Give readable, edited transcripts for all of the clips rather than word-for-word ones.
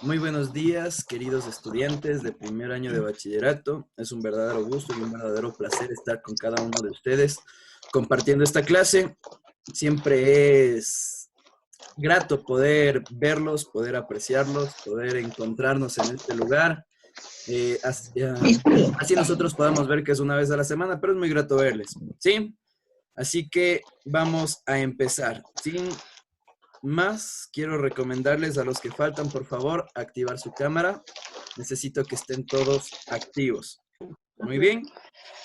Muy buenos días, queridos estudiantes de primer año de bachillerato. Es un verdadero gusto y un verdadero placer estar con cada uno de ustedes compartiendo esta clase. Siempre es grato poder verlos, poder apreciarlos, poder encontrarnos en este lugar. Así nosotros podamos ver que es una vez a la semana, pero es muy grato verles, ¿sí? Así que vamos a empezar. Sin más, quiero recomendarles a los que faltan, por favor, activar su cámara. Necesito que estén todos activos. Muy bien.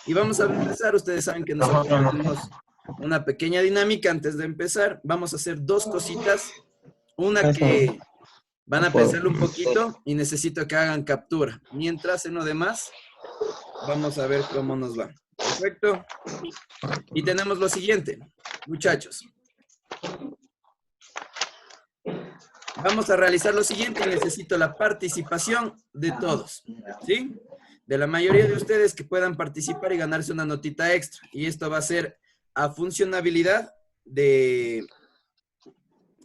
Y vamos a empezar. Ustedes saben que nosotros tenemos una pequeña dinámica antes de empezar. Vamos a hacer dos cositas. Una que van a pensarlo un poquito y necesito que hagan captura. Mientras en lo demás, vamos a ver cómo nos va. Perfecto. Y tenemos lo siguiente, muchachos. Vamos a realizar lo siguiente y necesito la participación de todos, ¿sí? De la mayoría de ustedes que puedan participar y ganarse una notita extra. Y esto va a ser a funcionabilidad de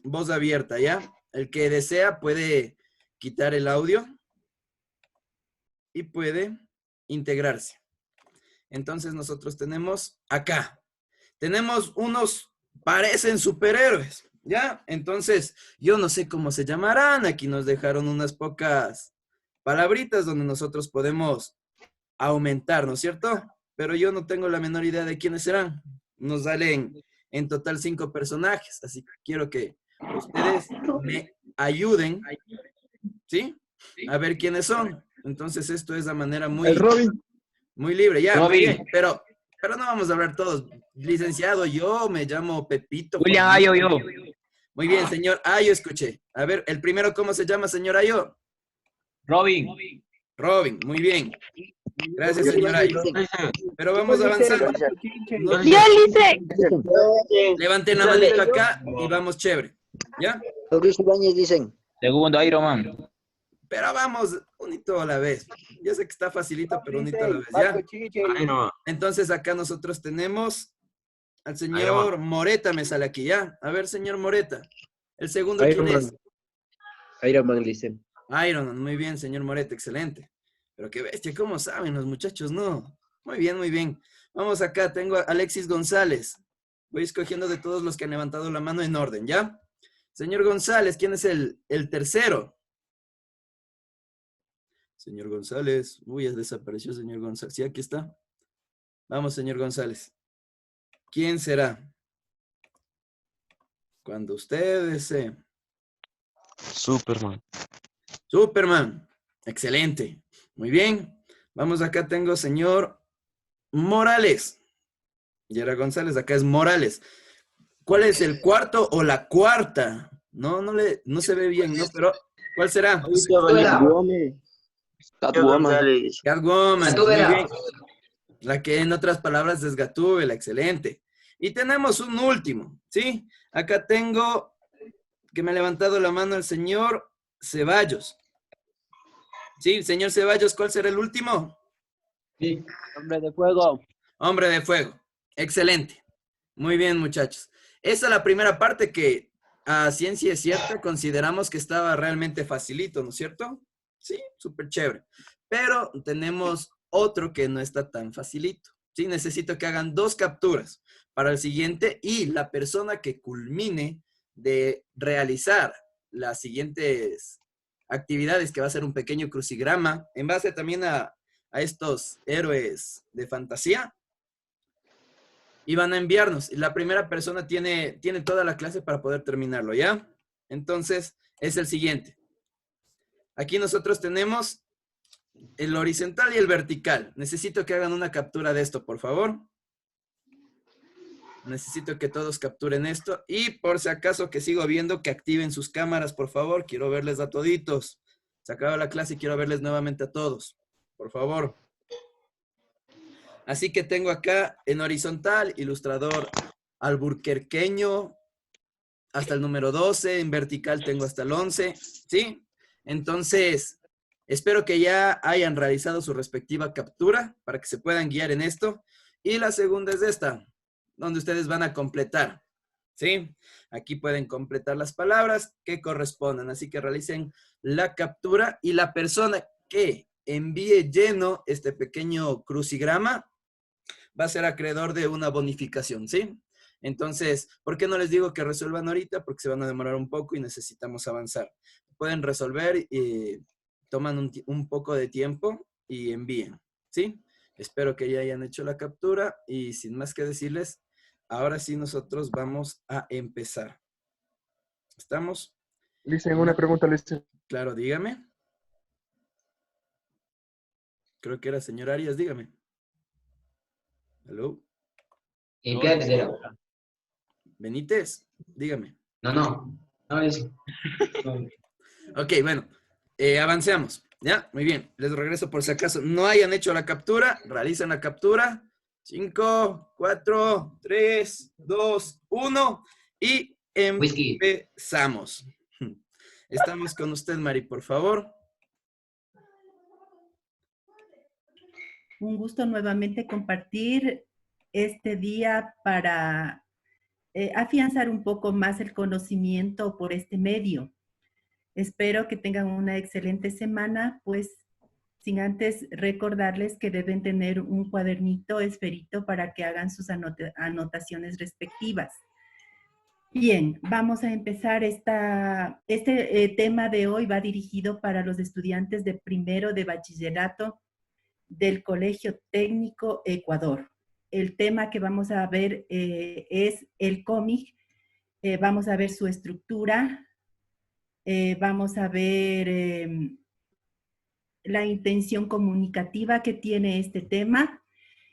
voz abierta, ¿ya? El que desea puede quitar el audio y puede integrarse. Entonces nosotros tenemos acá, tenemos unos, parecen superhéroes, ¿ya? Entonces, yo no sé cómo se llamarán, aquí nos dejaron unas pocas palabritas donde nosotros podemos aumentar, ¿no es cierto? Pero yo no tengo la menor idea de quiénes serán. Nos salen en total 5 personajes, así que quiero que ustedes me ayuden, ¿sí? A ver quiénes son. Entonces esto es de manera El muy, Robin. muy libre, ya, muy Robin. bien, pero no vamos a hablar todos. Licenciado, yo me llamo Pepito. Por William favor. Ayo, yo. Muy bien, señor Ayo, escuché. A ver, el primero, ¿cómo se llama, señor Ayo? Robin. Robin, muy bien. Gracias, Yo señor Ayo. dice, Pero vamos avanzando. No, Yo Lice. levanten la manito acá y vamos chévere. ¿Ya? Luis Ibáñez dicen. Segundo Iron Man. Pero vamos, unito a la vez. Yo sé que está facilito, pero unito a la vez, ¿ya? Ahí no. Entonces acá nosotros tenemos al señor Moreta, me sale aquí, ¿ya? A ver, señor Moreta. El segundo, ¿quién es? Iron Man dicen. Iron Man, muy bien, señor Moreta, excelente. Pero qué bestia, ¿cómo saben los muchachos? No. Muy bien, muy bien. Vamos acá, tengo a Alexis González. Voy escogiendo de todos los que han levantado la mano en orden, ¿ya? Señor González, ¿quién es el tercero? Señor González. Uy, ya desapareció señor González. Sí, aquí está. Vamos, señor González. ¿Quién será? Cuando usted desee. Superman. Superman. Excelente. Muy bien. Vamos, acá tengo señor Morales. Y era González, acá es Morales. ¿Cuál es el cuarto o la cuarta? No se ve bien, ¿no? Pero, ¿cuál será? Catwoman. Catwoman. Muy bien. La que en otras palabras es Gatúbela. Excelente. Y tenemos un último, ¿sí? Acá tengo que me ha levantado la mano el señor Ceballos. Sí, señor Ceballos, ¿cuál será el último? Sí. Hombre de fuego. Hombre de fuego. Excelente. Muy bien, muchachos. Esa es la primera parte que, a ciencia cierta, consideramos que estaba realmente facilito, ¿no es cierto? Sí, súper chévere. Pero tenemos otro que no está tan facilito. Sí, necesito que hagan 2 capturas para el siguiente y la persona que culmine de realizar las siguientes actividades, que va a ser un pequeño crucigrama, en base también a estos héroes de fantasía, y van a enviarnos. La primera persona tiene toda la clase para poder terminarlo, ¿ya? Entonces, es el siguiente. Aquí nosotros tenemos el horizontal y el vertical. Necesito que hagan una captura de esto, por favor. Necesito que todos capturen esto. Y por si acaso que sigo viendo, que activen sus cámaras, por favor. Quiero verles a toditos. Se acaba la clase y quiero verles nuevamente a todos. Por favor. Así que tengo acá en horizontal, ilustrador alburquerqueño, hasta el número 12. En vertical tengo hasta el 11. ¿Sí? Entonces, espero que ya hayan realizado su respectiva captura para que se puedan guiar en esto. Y la segunda es esta, donde ustedes van a completar. ¿Sí? Aquí pueden completar las palabras que correspondan. Así que realicen la captura y la persona que envíe lleno este pequeño crucigrama va a ser acreedor de una bonificación, ¿sí? Entonces, ¿por qué no les digo que resuelvan ahorita? Porque se van a demorar un poco y necesitamos avanzar. Pueden resolver, toman un poco de tiempo y envíen, ¿sí? Espero que ya hayan hecho la captura y sin más que decirles, ahora sí nosotros vamos a empezar. ¿Estamos? Listen, una pregunta, listen. Claro, dígame. Creo que era señor Arias, dígame. ¿Aló? ¿Y qué antes era? Benítez, dígame. No es. Ok, bueno, avancemos. ¿Ya? Muy bien. Les regreso por si acaso no hayan hecho la captura. Realicen la captura. 5, 4, 3, 2, 1 y Whisky. empezamos. Estamos con usted, Mari, por favor. Un gusto nuevamente compartir este día para afianzar un poco más el conocimiento por este medio. Espero que tengan una excelente semana, pues sin antes recordarles que deben tener un cuadernito esferito para que hagan sus anotaciones respectivas. Bien, vamos a empezar este tema de hoy va dirigido para los estudiantes de primero de bachillerato del Colegio Técnico Ecuador. El tema que vamos a ver es el cómic. Vamos a ver su estructura. Vamos a ver la intención comunicativa que tiene este tema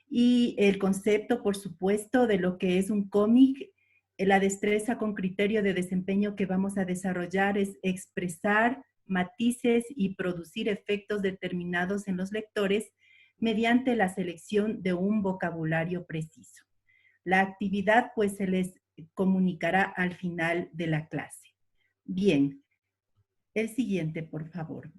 y el concepto, por supuesto, de lo que es un cómic. La destreza con criterio de desempeño que vamos a desarrollar es expresar matices y producir efectos determinados en los lectores mediante la selección de un vocabulario preciso. La actividad pues se les comunicará al final de la clase. Bien, el siguiente, por favor.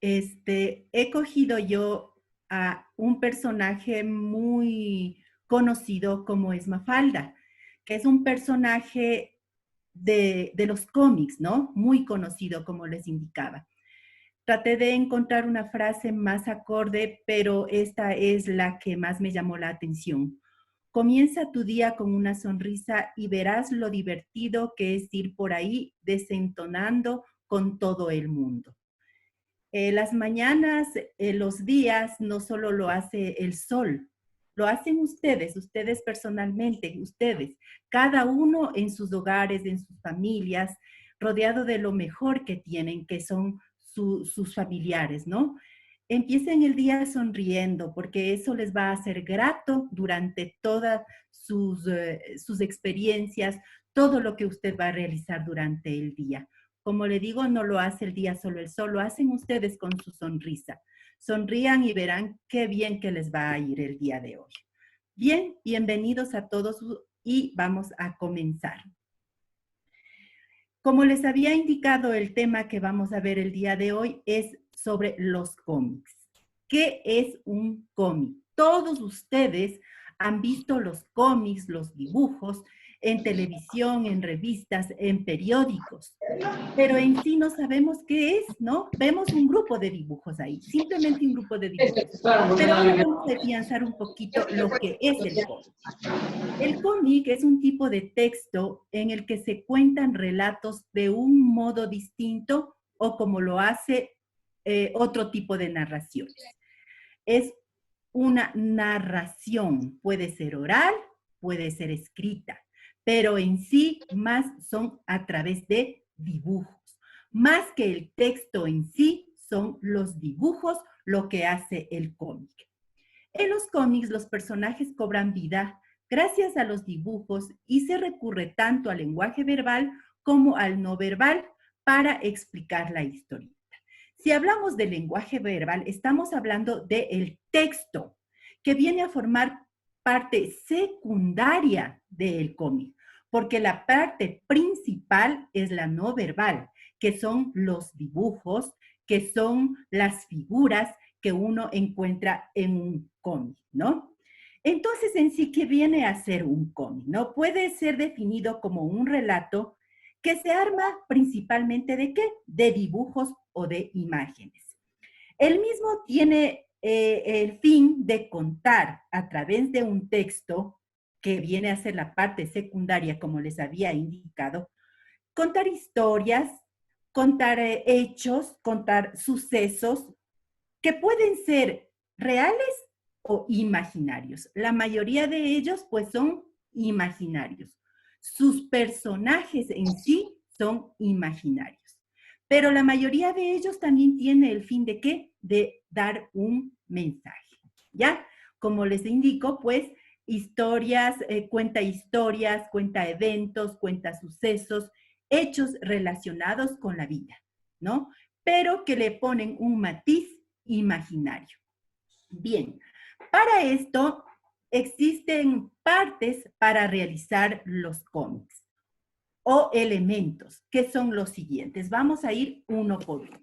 He cogido yo a un personaje muy conocido como es Mafalda, que es un personaje de los cómics, ¿no? Muy conocido, como les indicaba. Traté de encontrar una frase más acorde, pero esta es la que más me llamó la atención. Comienza tu día con una sonrisa y verás lo divertido que es ir por ahí desentonando con todo el mundo. Las mañanas, los días, no solo lo hace el sol, lo hacen ustedes personalmente, ustedes, cada uno en sus hogares, en sus familias, rodeado de lo mejor que tienen, que son sus familiares, ¿no? Empiecen el día sonriendo, porque eso les va a hacer grato durante todas sus experiencias, todo lo que usted va a realizar durante el día. Como le digo, no lo hace el día solo el sol, lo hacen ustedes con su sonrisa. Sonrían y verán qué bien que les va a ir el día de hoy. Bien, bienvenidos a todos y vamos a comenzar. Como les había indicado, el tema que vamos a ver el día de hoy es sobre los cómics. ¿Qué es un cómic? Todos ustedes han visto los cómics, los dibujos, en televisión, en revistas, en periódicos, pero en sí no sabemos qué es, ¿no? Vemos un grupo de dibujos ahí, simplemente un grupo de dibujos. Pero ahora vamos a afianzar un poquito lo que es el cómic. El cómic es un tipo de texto en el que se cuentan relatos de un modo distinto o como lo hace otro tipo de narraciones. Es una narración, puede ser oral, puede ser escrita, pero en sí más son a través de dibujos. Más que el texto en sí, son los dibujos lo que hace el cómic. En los cómics, los personajes cobran vida gracias a los dibujos y se recurre tanto al lenguaje verbal como al no verbal para explicar la historia. Si hablamos del lenguaje verbal, estamos hablando del texto, que viene a formar parte secundaria del cómic, porque la parte principal es la no verbal, que son los dibujos, que son las figuras que uno encuentra en un cómic, ¿no? Entonces, en sí, ¿qué viene a ser un cómic? ¿No? Puede ser definido como un relato que se arma principalmente ¿de qué? De dibujos o de imágenes. El mismo tiene el fin de contar a través de un texto, que viene a ser la parte secundaria, como les había indicado, contar historias, contar hechos, contar sucesos que pueden ser reales o imaginarios. La mayoría de ellos, pues, son imaginarios. Sus personajes en sí son imaginarios. Pero la mayoría de ellos también tiene el fin de ¿qué? De dar un mensaje. ¿Ya? Como les indico, pues, historias, cuenta eventos, cuenta sucesos, hechos relacionados con la vida, ¿no? Pero que le ponen un matiz imaginario. Bien, para esto existen partes para realizar los cómics o elementos, que son los siguientes. Vamos a ir uno por uno.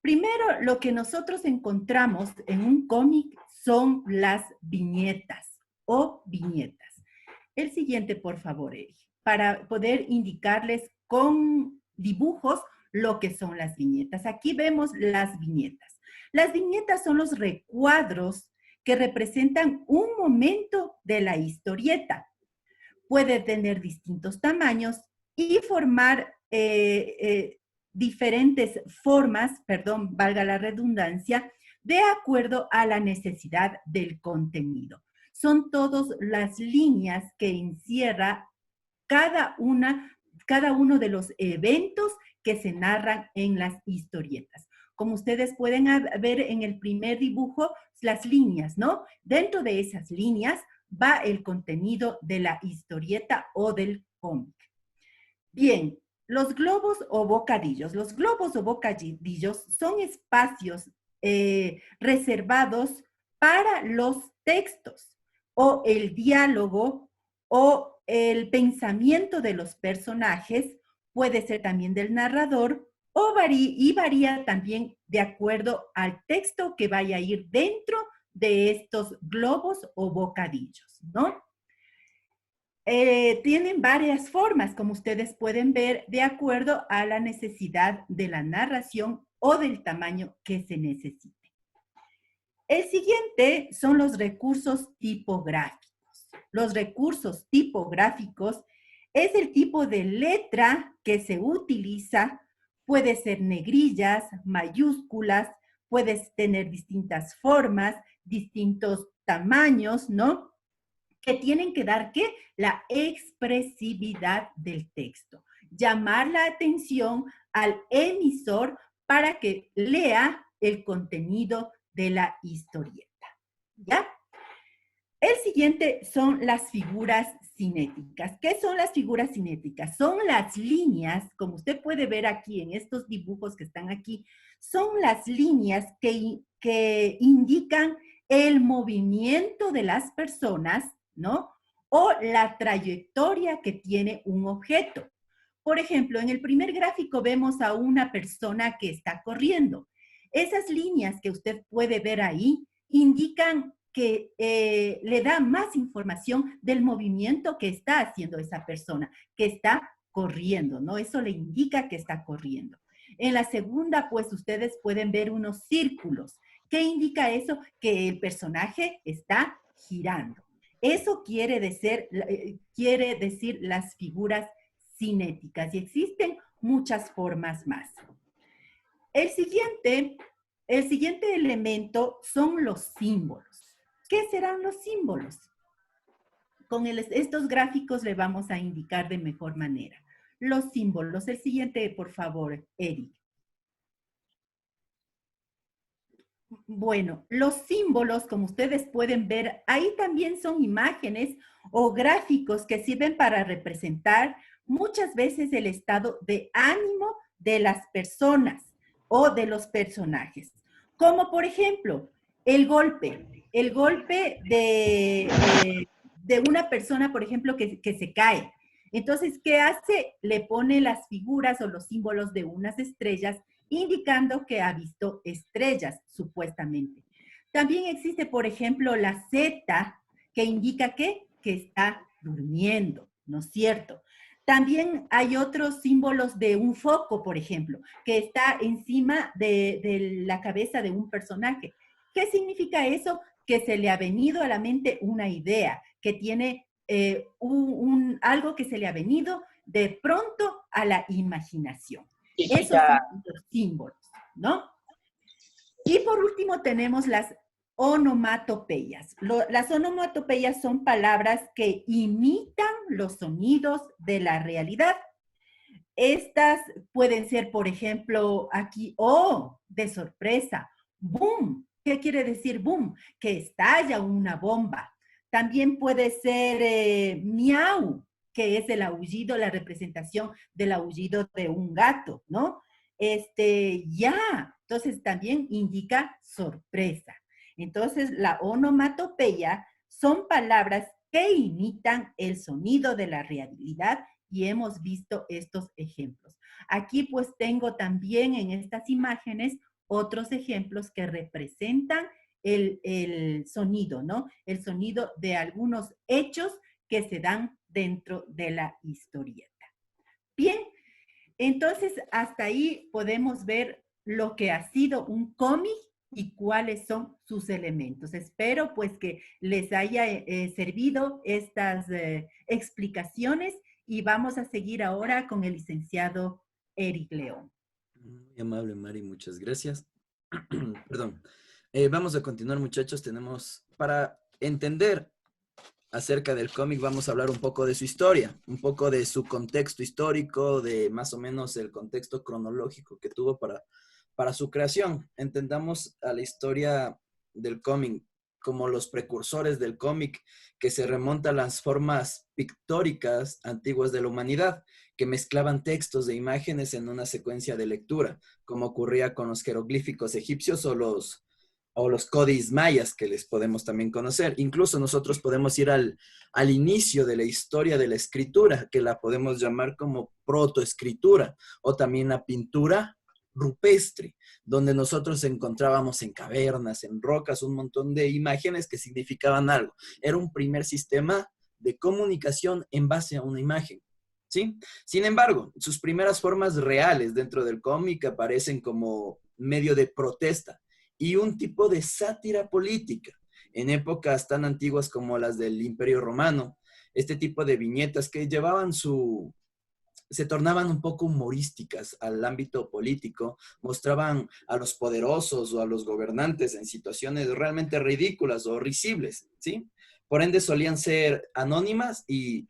Primero, lo que nosotros encontramos en un cómic son las viñetas o viñetas. El siguiente, por favor, Eri, para poder indicarles con dibujos lo que son las viñetas. Aquí vemos las viñetas. Las viñetas son los recuadros que representan un momento de la historieta. Puede tener distintos tamaños y formar diferentes formas, perdón, valga la redundancia, de acuerdo a la necesidad del contenido. Son todas las líneas que encierra cada uno de los eventos que se narran en las historietas. Como ustedes pueden ver en el primer dibujo, las líneas, ¿no? Dentro de esas líneas va el contenido de la historieta o del cómic. Bien, los globos o bocadillos. Los globos o bocadillos son espacios reservados para los textos o el diálogo o el pensamiento de los personajes, puede ser también del narrador, y varía también de acuerdo al texto que vaya a ir dentro de estos globos o bocadillos, ¿no? Tienen varias formas, como ustedes pueden ver, de acuerdo a la necesidad de la narración o del tamaño que se necesite. El siguiente son los recursos tipográficos. Los recursos tipográficos es el tipo de letra que se utiliza. Puede ser negrillas, mayúsculas, puedes tener distintas formas, distintos tamaños, ¿no? Que tienen que dar, ¿qué? La expresividad del texto. Llamar la atención al emisor para que lea el contenido de la historieta, ¿ya? El siguiente son las figuras cinéticas. ¿Qué son las figuras cinéticas? Son las líneas, como usted puede ver aquí en estos dibujos que están aquí, son las líneas que indican el movimiento de las personas, ¿no? O la trayectoria que tiene un objeto. Por ejemplo, en el primer gráfico vemos a una persona que está corriendo. Esas líneas que usted puede ver ahí indican que le da más información del movimiento que está haciendo esa persona, que está corriendo, ¿no? Eso le indica que está corriendo. En la segunda, pues, ustedes pueden ver unos círculos. ¿Qué indica eso? Que el personaje está girando. Eso quiere decir las figuras cinéticas y existen muchas formas más. El siguiente elemento son los símbolos. ¿Qué serán los símbolos? Con estos gráficos le vamos a indicar de mejor manera. Los símbolos. El siguiente, por favor, Eric. Bueno, los símbolos, como ustedes pueden ver, ahí también son imágenes o gráficos que sirven para representar muchas veces el estado de ánimo de las personas o de los personajes. Como por ejemplo, el golpe de una persona, por ejemplo, que se cae. Entonces, ¿qué hace? Le pone las figuras o los símbolos de unas estrellas, indicando que ha visto estrellas, supuestamente. También existe, por ejemplo, la Z, que indica que está durmiendo, ¿no es cierto? También hay otros símbolos de un foco, por ejemplo, que está encima de la cabeza de un personaje. ¿Qué significa eso? Que se le ha venido a la mente una idea, que tiene algo que se le ha venido de pronto a la imaginación. Esos son los símbolos, ¿no? Y por último tenemos las onomatopeyas. Las onomatopeyas son palabras que imitan los sonidos de la realidad. Estas pueden ser, por ejemplo, aquí, oh, de sorpresa, boom. ¿Qué quiere decir boom? Que estalla una bomba. También puede ser miau, que es el aullido, la representación del aullido de un gato, ¿no? Ya, entonces también indica sorpresa. Entonces, la onomatopeya son palabras que imitan el sonido de la realidad y hemos visto estos ejemplos. Aquí pues tengo también en estas imágenes otros ejemplos que representan el sonido, ¿no? El sonido de algunos hechos que se dan dentro de la historieta. Bien, entonces hasta ahí podemos ver lo que ha sido un cómic y cuáles son sus elementos. Espero pues que les haya servido estas explicaciones y vamos a seguir ahora con el licenciado Eric León. Muy amable, Mari, muchas gracias. Perdón. Vamos a continuar, muchachos. Tenemos, para entender acerca del cómic, vamos a hablar un poco de su historia, un poco de su contexto histórico, de más o menos el contexto cronológico que tuvo para su creación. Entendamos a la historia del cómic como los precursores del cómic, que se remonta a las formas pictóricas antiguas de la humanidad, que mezclaban textos e imágenes en una secuencia de lectura, como ocurría con los jeroglíficos egipcios o los códices mayas, que les podemos también conocer. Incluso nosotros podemos ir al inicio de la historia de la escritura, que la podemos llamar como protoescritura, o también la pintura rupestre, donde nosotros encontrábamos en cavernas, en rocas, un montón de imágenes que significaban algo. Era un primer sistema de comunicación en base a una imagen, ¿sí? Sin embargo, sus primeras formas reales dentro del cómic aparecen como medio de protesta y un tipo de sátira política. En épocas tan antiguas como las del Imperio Romano, este tipo de viñetas que llevaban se tornaban un poco humorísticas al ámbito político, mostraban a los poderosos o a los gobernantes en situaciones realmente ridículas o risibles, ¿sí? Por ende solían ser anónimas y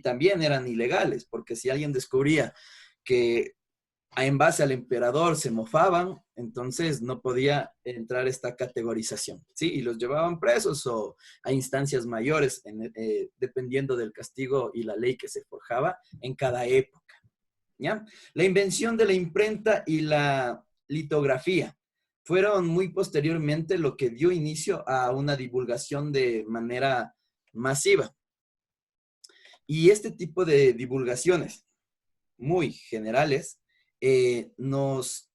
también eran ilegales, porque si alguien descubría que en base al emperador se mofaban, entonces no podía entrar esta categorización, ¿sí? Y los llevaban presos o a instancias mayores, dependiendo del castigo y la ley que se forjaba en cada época, ¿ya? La invención de la imprenta y la litografía fueron muy posteriormente lo que dio inicio a una divulgación de manera masiva. Y este tipo de divulgaciones muy generales nos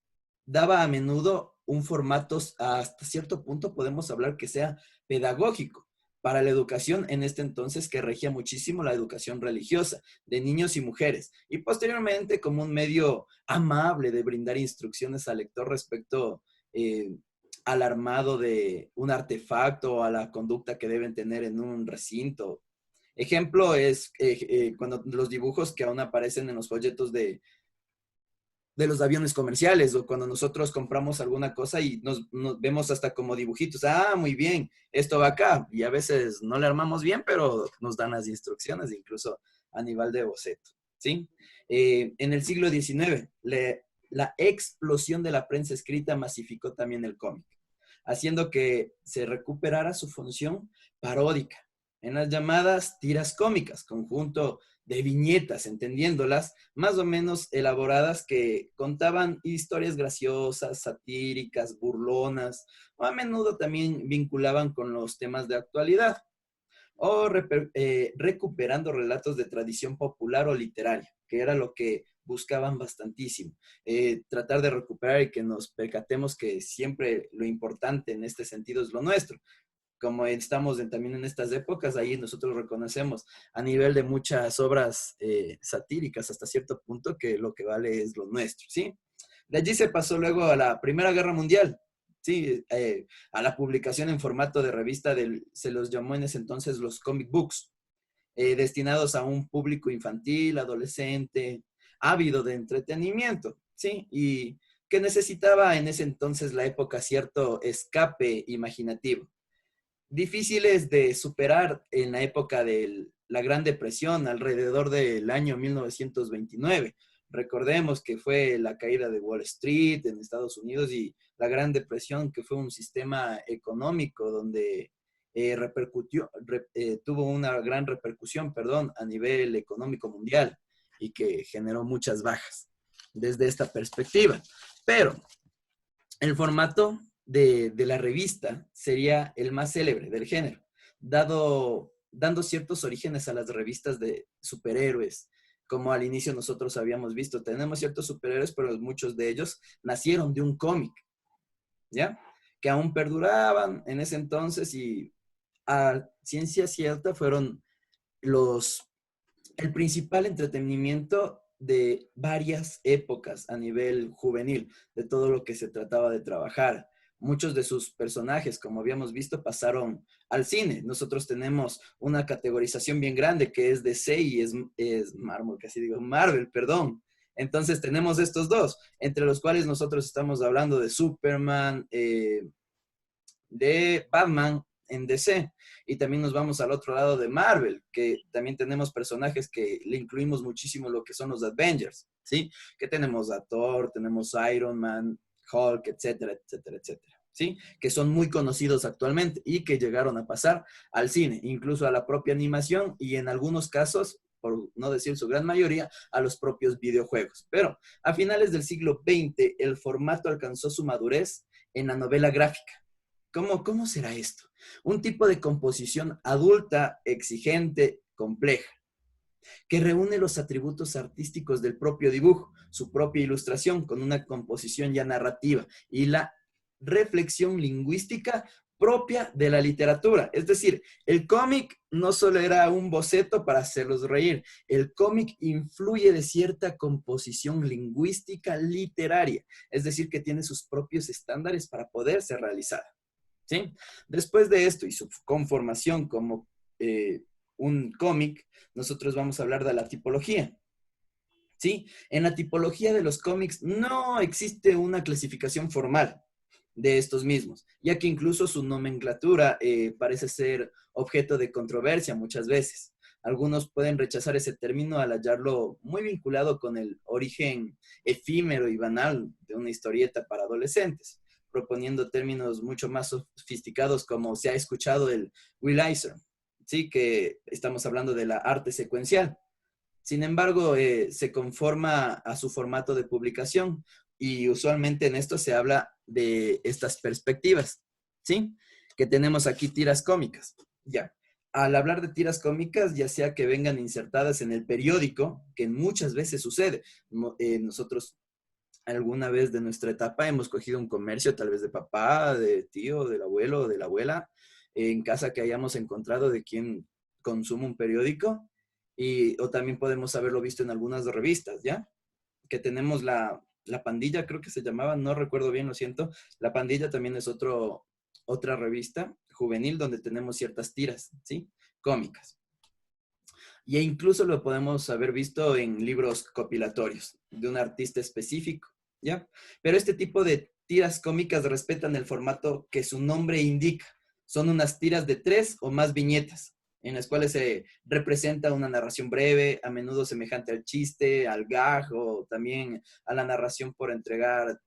daba a menudo un formato, hasta cierto punto podemos hablar que sea pedagógico para la educación en este entonces, que regía muchísimo la educación religiosa de niños y mujeres, y posteriormente como un medio amable de brindar instrucciones al lector respecto al armado de un artefacto o a la conducta que deben tener en un recinto. Ejemplo es cuando los dibujos que aún aparecen en los folletos de los aviones comerciales, o cuando nosotros compramos alguna cosa y nos vemos hasta como dibujitos. Ah, muy bien, esto va acá. Y a veces no le armamos bien, pero nos dan las instrucciones, incluso a nivel de boceto, ¿sí? En el siglo XIX, la explosión de la prensa escrita masificó también el cómic, haciendo que se recuperara su función paródica en las llamadas tiras cómicas, conjunto de viñetas, entendiéndolas, más o menos elaboradas, que contaban historias graciosas, satíricas, burlonas, o a menudo también vinculaban con los temas de actualidad, o recuperando relatos de tradición popular o literaria, que era lo que buscaban bastantísimo. Tratar de recuperar y que nos percatemos que siempre lo importante en este sentido es lo nuestro. como estamos también en estas épocas, ahí nosotros reconocemos a nivel de muchas obras satíricas hasta cierto punto que lo que vale es lo nuestro, ¿sí? De allí se pasó luego a la Primera Guerra Mundial, ¿sí? A la publicación en formato de revista, se los llamó en ese entonces los comic books, destinados a un público infantil, adolescente, ávido de entretenimiento, ¿sí? Y que necesitaba en ese entonces la época cierto escape imaginativo. Difíciles de superar en la época de la Gran Depresión, alrededor del año 1929. Recordemos que fue la caída de Wall Street en Estados Unidos y la Gran Depresión, que fue un sistema económico donde tuvo una gran repercusión, a nivel económico mundial y que generó muchas bajas desde esta perspectiva. Pero el formato de la revista sería el más célebre del género, dando ciertos orígenes a las revistas de superhéroes, como al inicio nosotros habíamos visto. Tenemos ciertos superhéroes, pero muchos de ellos nacieron de un cómic, ¿ya? Que aún perduraban en ese entonces y a ciencia cierta fueron el principal entretenimiento de varias épocas a nivel juvenil, de todo lo que se trataba de trabajar. Muchos de sus personajes, como habíamos visto, pasaron al cine. Nosotros tenemos una categorización bien grande que es DC y es Marvel, perdón. Entonces tenemos estos dos, entre los cuales nosotros estamos hablando de Superman, de Batman en DC. Y también nos vamos al otro lado de Marvel, que también tenemos personajes que le incluimos muchísimo lo que son los Avengers, ¿sí? Que tenemos a Thor, tenemos a Iron Man, Hulk, etcétera, etcétera, etcétera, ¿sí? Que son muy conocidos actualmente y que llegaron a pasar al cine, incluso a la propia animación y en algunos casos, por no decir su gran mayoría, a los propios videojuegos. Pero a finales del siglo XX, el formato alcanzó su madurez en la novela gráfica. ¿Cómo será esto? Un tipo de composición adulta, exigente, compleja, que reúne los atributos artísticos del propio dibujo, su propia ilustración con una composición ya narrativa y la reflexión lingüística propia de la literatura. Es decir, el cómic no solo era un boceto para hacerlos reír, el cómic influye de cierta composición lingüística literaria, es decir, que tiene sus propios estándares para poder ser realizada, ¿sí? Después de esto y su conformación como un cómic, nosotros vamos a hablar de la tipología, ¿sí? En la tipología de los cómics no existe una clasificación formal de estos mismos, ya que incluso su nomenclatura parece ser objeto de controversia muchas veces. Algunos pueden rechazar ese término al hallarlo muy vinculado con el origen efímero y banal de una historieta para adolescentes, proponiendo términos mucho más sofisticados como se ha escuchado el Will Eisner, ¿sí? Que estamos hablando de la arte secuencial. Sin embargo, se conforma a su formato de publicación y usualmente en esto se habla de estas perspectivas, ¿sí? Que tenemos aquí tiras cómicas, ya. Al hablar de tiras cómicas, ya sea que vengan insertadas en el periódico, que muchas veces sucede. Nosotros alguna vez de nuestra etapa hemos cogido un comercio, tal vez de papá, de tío, del abuelo o de la abuela, en casa que hayamos encontrado de quien consume un periódico, o también podemos haberlo visto en algunas revistas, ¿ya? Que tenemos la Pandilla, creo que se llamaba, no recuerdo bien, lo siento. La Pandilla también es otra revista juvenil donde tenemos ciertas tiras, ¿sí? Cómicas. E incluso lo podemos haber visto en libros compilatorios de un artista específico, ¿ya? Pero este tipo de tiras cómicas respetan el formato que su nombre indica. Son unas tiras de 3 o más viñetas, en las cuales se representa una narración breve, a menudo semejante al chiste, al gag o también a la narración por entregar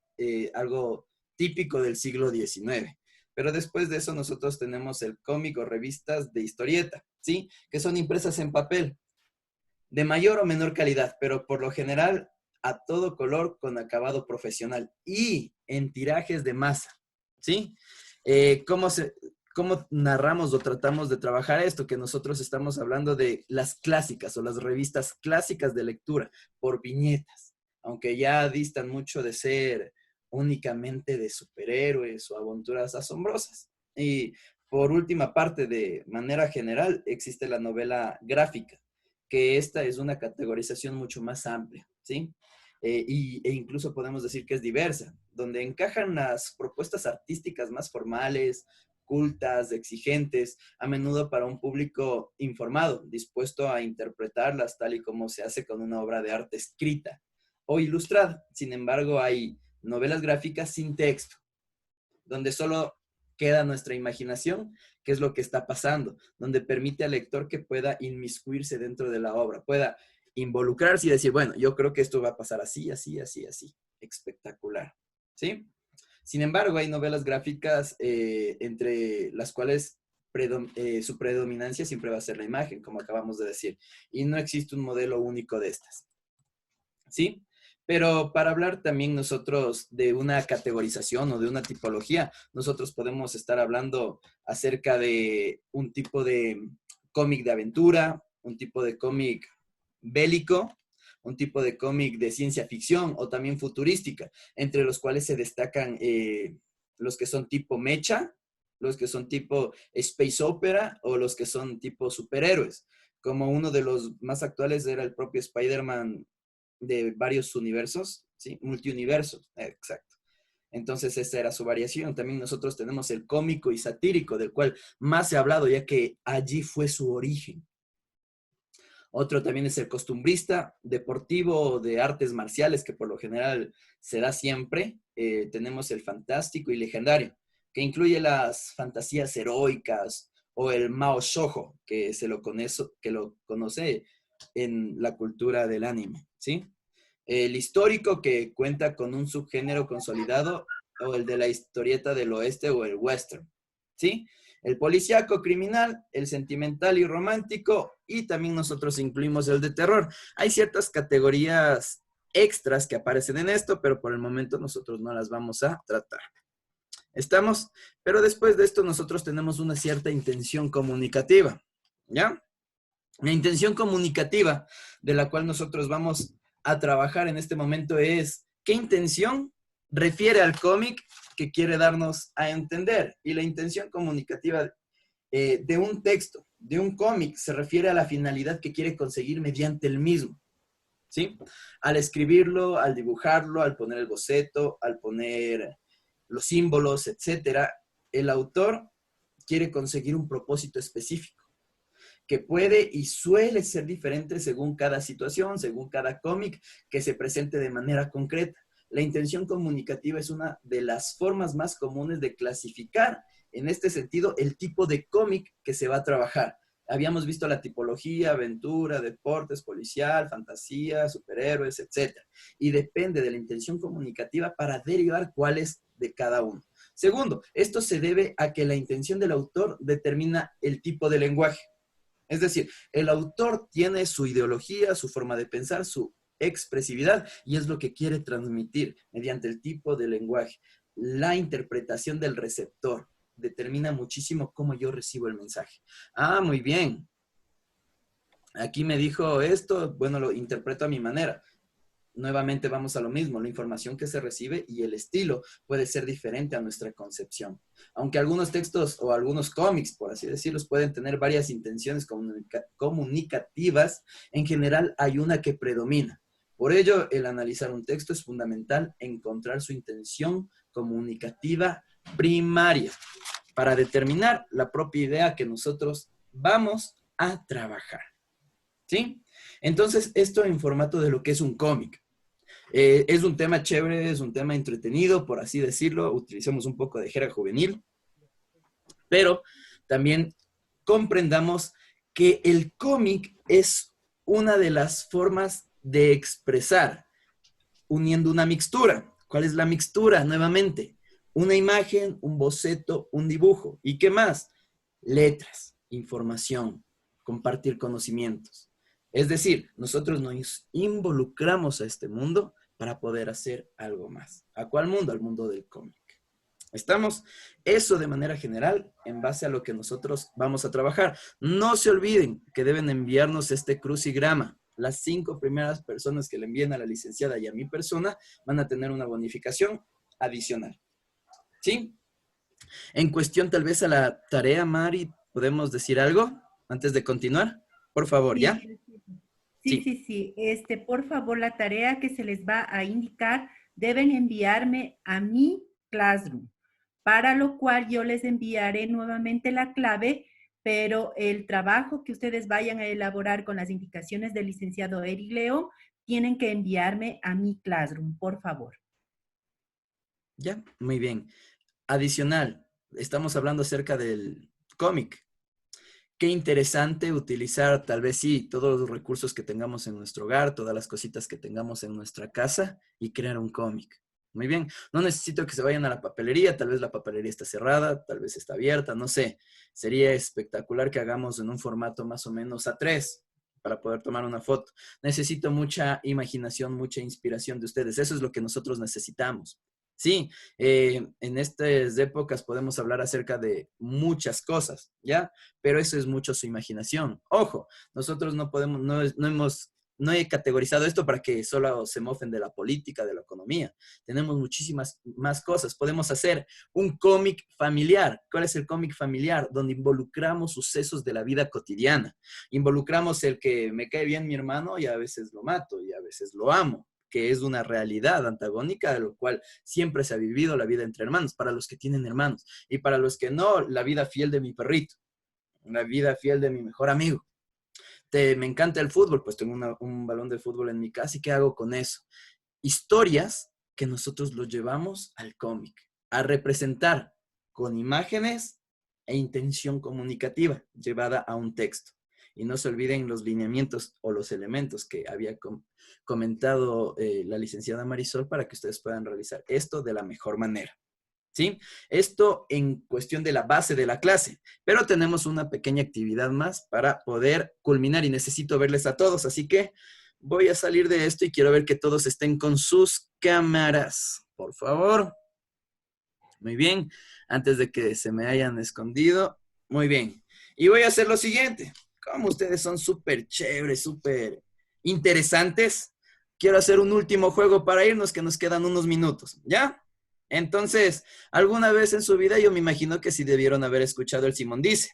algo típico del siglo XIX. Pero después de eso nosotros tenemos el cómic o revistas de historieta, ¿sí? Que son impresas en papel, de mayor o menor calidad, pero por lo general a todo color con acabado profesional y en tirajes de masa, ¿sí? ¿Cómo narramos o tratamos de trabajar esto? Que nosotros estamos hablando de las clásicas o las revistas clásicas de lectura por viñetas, aunque ya distan mucho de ser únicamente de superhéroes o aventuras asombrosas. Y por última parte, de manera general, existe la novela gráfica, que esta es una categorización mucho más amplia, ¿sí? E incluso podemos decir que es diversa, donde encajan las propuestas artísticas más formales, cultas, exigentes, a menudo para un público informado, dispuesto a interpretarlas tal y como se hace con una obra de arte escrita o ilustrada. Sin embargo, hay novelas gráficas sin texto, donde solo queda nuestra imaginación, qué es lo que está pasando, donde permite al lector que pueda inmiscuirse dentro de la obra, pueda involucrarse y decir, bueno, yo creo que esto va a pasar así, así, así, así. Espectacular, ¿sí? Sin embargo, hay novelas gráficas entre las cuales su predominancia siempre va a ser la imagen, como acabamos de decir, y no existe un modelo único de estas, ¿sí? Pero para hablar también nosotros de una categorización o de una tipología, nosotros podemos estar hablando acerca de un tipo de cómic de aventura, un tipo de cómic bélico, un tipo de cómic de ciencia ficción o también futurística, entre los cuales se destacan los que son tipo mecha, los que son tipo space opera o los que son tipo superhéroes. Como uno de los más actuales era el propio Spider-Man de varios universos, ¿sí? Multiuniverso, exacto. Entonces, esa era su variación. También nosotros tenemos el cómico y satírico, del cual más se ha hablado, ya que allí fue su origen. Otro también es el costumbrista, deportivo, de artes marciales, que por lo general se da siempre. Tenemos el fantástico y legendario, que incluye las fantasías heroicas, o el Mao Shoujo, que lo conoce en la cultura del anime, ¿sí? El histórico, que cuenta con un subgénero consolidado, o el de la historieta del oeste o el western, ¿sí? El policíaco criminal, el sentimental y romántico, y también nosotros incluimos el de terror. Hay ciertas categorías extras que aparecen en esto, pero por el momento nosotros no las vamos a tratar. ¿Estamos? Pero después de esto nosotros tenemos una cierta intención comunicativa, ¿ya? La intención comunicativa de la cual nosotros vamos a trabajar en este momento es qué intención refiere al cómic que quiere darnos a entender. Y la intención comunicativa de un texto, de un cómic, se refiere a la finalidad que quiere conseguir mediante el mismo, ¿sí? Al escribirlo, al dibujarlo, al poner el boceto, al poner los símbolos, etcétera, el autor quiere conseguir un propósito específico, que puede y suele ser diferente según cada situación, según cada cómic que se presente de manera concreta. La intención comunicativa es una de las formas más comunes de clasificar, en este sentido, el tipo de cómic que se va a trabajar. Habíamos visto la tipología, aventura, deportes, policial, fantasía, superhéroes, etc. Y depende de la intención comunicativa para derivar cuál es de cada uno. Segundo, esto se debe a que la intención del autor determina el tipo de lenguaje. Es decir, el autor tiene su ideología, su forma de pensar, su expresividad, y es lo que quiere transmitir mediante el tipo de lenguaje. La interpretación del receptor determina muchísimo cómo yo recibo el mensaje. Ah, muy bien. Aquí me dijo esto, bueno, lo interpreto a mi manera. Nuevamente vamos a lo mismo, la información que se recibe y el estilo puede ser diferente a nuestra concepción. Aunque algunos textos o algunos cómics, por así decirlo, pueden tener varias intenciones comunicativas, en general hay una que predomina. Por ello, el analizar un texto es fundamental encontrar su intención comunicativa primaria para determinar la propia idea que nosotros vamos a trabajar, ¿sí? Entonces, esto en formato de lo que es un cómic. Es un tema chévere, es un tema entretenido, por así decirlo. Utilicemos un poco de jerga juvenil, pero también comprendamos que el cómic es una de las formas de expresar, uniendo una mixtura. ¿Cuál es la mixtura? Nuevamente, una imagen, un boceto, un dibujo. ¿Y qué más? Letras, información, compartir conocimientos. Es decir, nosotros nos involucramos a este mundo para poder hacer algo más. ¿A cuál mundo? Al mundo del cómic. ¿Estamos? Eso de manera general en base a lo que nosotros vamos a trabajar. No se olviden que deben enviarnos este crucigrama. Las 5 primeras personas que le envíen a la licenciada y a mi persona van a tener una bonificación adicional. ¿Sí? En cuestión tal vez a la tarea, Mari, ¿podemos decir algo antes de continuar? Por favor, ¿ya? Sí. Por favor, la tarea que se les va a indicar deben enviarme a mi Classroom, para lo cual yo les enviaré nuevamente la clave, pero el trabajo que ustedes vayan a elaborar con las indicaciones del licenciado Eric León, tienen que enviarme a mi Classroom, por favor. Ya, muy bien. Adicional, estamos hablando acerca del cómic. Qué interesante utilizar, tal vez sí, todos los recursos que tengamos en nuestro hogar, todas las cositas que tengamos en nuestra casa y crear un cómic. Muy bien. No necesito que se vayan a la papelería, tal vez la papelería está cerrada, tal vez está abierta, no sé. Sería espectacular que hagamos en un formato más o menos A3 para poder tomar una foto. Necesito mucha imaginación, mucha inspiración de ustedes. Eso es lo que nosotros necesitamos. Sí, en estas épocas podemos hablar acerca de muchas cosas, ¿ya? Pero eso es mucho su imaginación. Ojo, nosotros no podemos, no he categorizado esto para que solo se mofen de la política, de la economía. Tenemos muchísimas más cosas. Podemos hacer un cómic familiar. ¿Cuál es el cómic familiar? Donde involucramos sucesos de la vida cotidiana. Involucramos el que me cae bien mi hermano y a veces lo mato y a veces lo amo, que es una realidad antagónica de lo cual siempre se ha vivido la vida entre hermanos, para los que tienen hermanos. Y para los que no, la vida fiel de mi perrito, la vida fiel de mi mejor amigo. Me encanta el fútbol, pues tengo un balón de fútbol en mi casa, ¿y qué hago con eso? Historias que nosotros los llevamos al cómic, a representar con imágenes e intención comunicativa llevada a un texto. Y no se olviden los lineamientos o los elementos que había comentado la licenciada Marisol para que ustedes puedan realizar esto de la mejor manera. ¿Sí? Esto en cuestión de la base de la clase, pero tenemos una pequeña actividad más para poder culminar y necesito verles a todos, así que voy a salir de esto y quiero ver que todos estén con sus cámaras, por favor. Muy bien, antes de que se me hayan escondido, muy bien. Y voy a hacer lo siguiente, como ustedes son súper chéveres, súper interesantes, quiero hacer un último juego para irnos, que nos quedan unos minutos, ¿ya? Entonces, alguna vez en su vida yo me imagino que sí debieron haber escuchado el Simón Dice.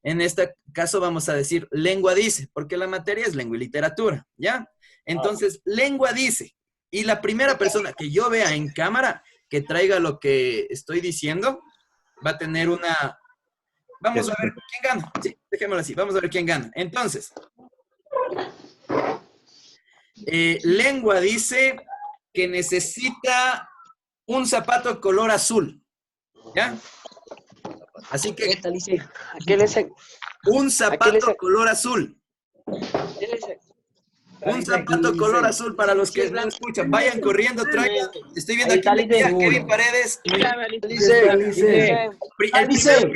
En este caso vamos a decir lengua dice, porque la materia es lengua y literatura, ¿ya? Entonces, lengua dice. Y la primera persona que yo vea en cámara que traiga lo que estoy diciendo, va a tener una... Vamos a ver quién gana. Sí, dejémoslo así. Vamos a ver quién gana. Entonces, lengua dice que necesita un zapato color azul, ¿ya? Así que un zapato color azul. Un zapato color azul para los que no escuchan. Vayan corriendo, traigan. Estoy viendo aquí a Kevin Paredes. El primero,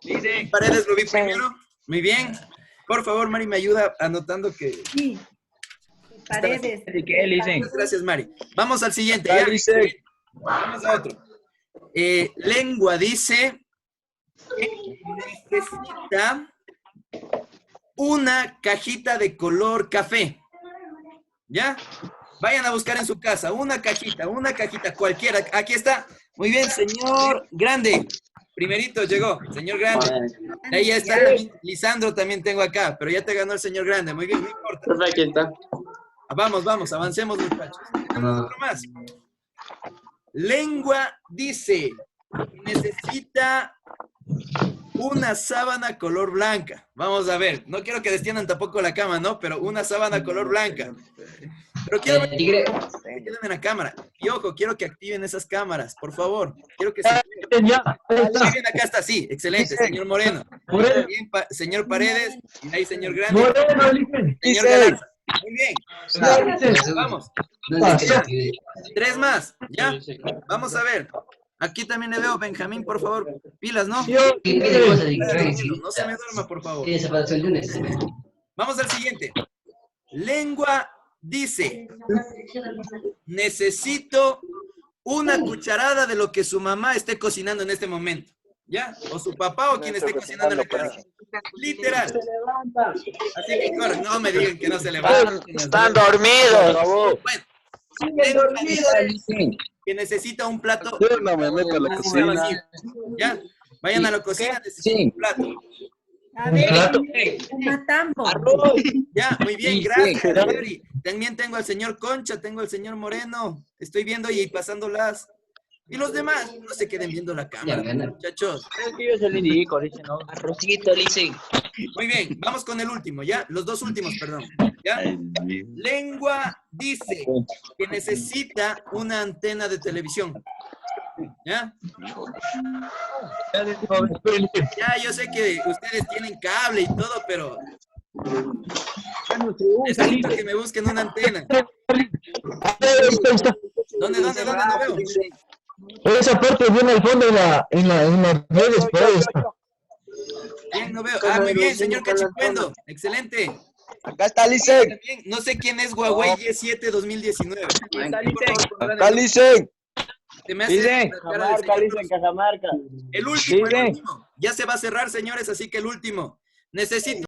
Kevin. Paredes lo vi primero. Muy bien. Por favor, Mari, me ayuda anotando que... Sí. Paredes. Gracias, Mari. Vamos al siguiente. ¿Ya? Vamos a otro. Lengua dice que necesita una cajita de color café. ¿Ya? Vayan a buscar en su casa una cajita, cualquiera. Aquí está. Muy bien, señor Grande. Primerito llegó, señor Grande. Ahí ya está. Lisandro también tengo acá, pero ya te ganó el señor Grande. Muy bien, no importa. Perfecto. Vamos, avancemos, muchachos. Otro más. Lengua dice, necesita una sábana color blanca. Vamos a ver, no quiero que destiendan tampoco la cama, ¿no? Pero una sábana color blanca. Pero quiero ver que queden en la cámara. Y ojo, quiero que activen esas cámaras, por favor. Quiero que se... Muy bien, acá está, sí, excelente, señor Moreno. Bien, señor Paredes, y ahí señor Grande. Señor Galarza. Muy bien. Vamos. Tres más, ¿ya? Vamos a ver. Aquí también le veo, Benjamín, por favor. Pilas, ¿no? No se me duerma, por favor. Vamos al siguiente. Lengua dice, necesito una cucharada de lo que su mamá esté cocinando en este momento. ¿Ya? O su papá o quien esté cocinando en la casa. Literal. Así que corre, no me digan que no se levantan. Están dormidos. Bueno, Lengua dice que necesita un plato. Yo no me meto a la cocina. vacío. ¿Ya? Vayan a la cocina, necesito un plato. A ver, Plato. Matambo. Ya, muy bien, gracias, Adri. También tengo al señor Concha, tengo al señor Moreno. Estoy viendo y pasándolas. Y los demás, no se queden viendo la cámara, muchachos. Es que yo se le indico, dice, ¿no? Arrocito, dicen. Muy bien, vamos con el último, ¿ya? Los dos últimos, perdón. ¿Ya? Lengua dice que necesita una antena de televisión. ¿Ya? Ya, yo sé que ustedes tienen cable y todo, pero necesito que me busquen una antena. ¿Dónde no veo? Esa parte viene al fondo en las redes, por ahí está. Bien, no veo. Ah, muy bien, señor Cachicuendo. Excelente. Acá está Licen. Bien, no sé quién es Huawei Y7 2019. Acá Licen. Se me hace Dice, la cara del Cajamarca, señor dice, Cajamarca. El último, el Dice. último. Ya se va a cerrar, señores, así que el último. Necesito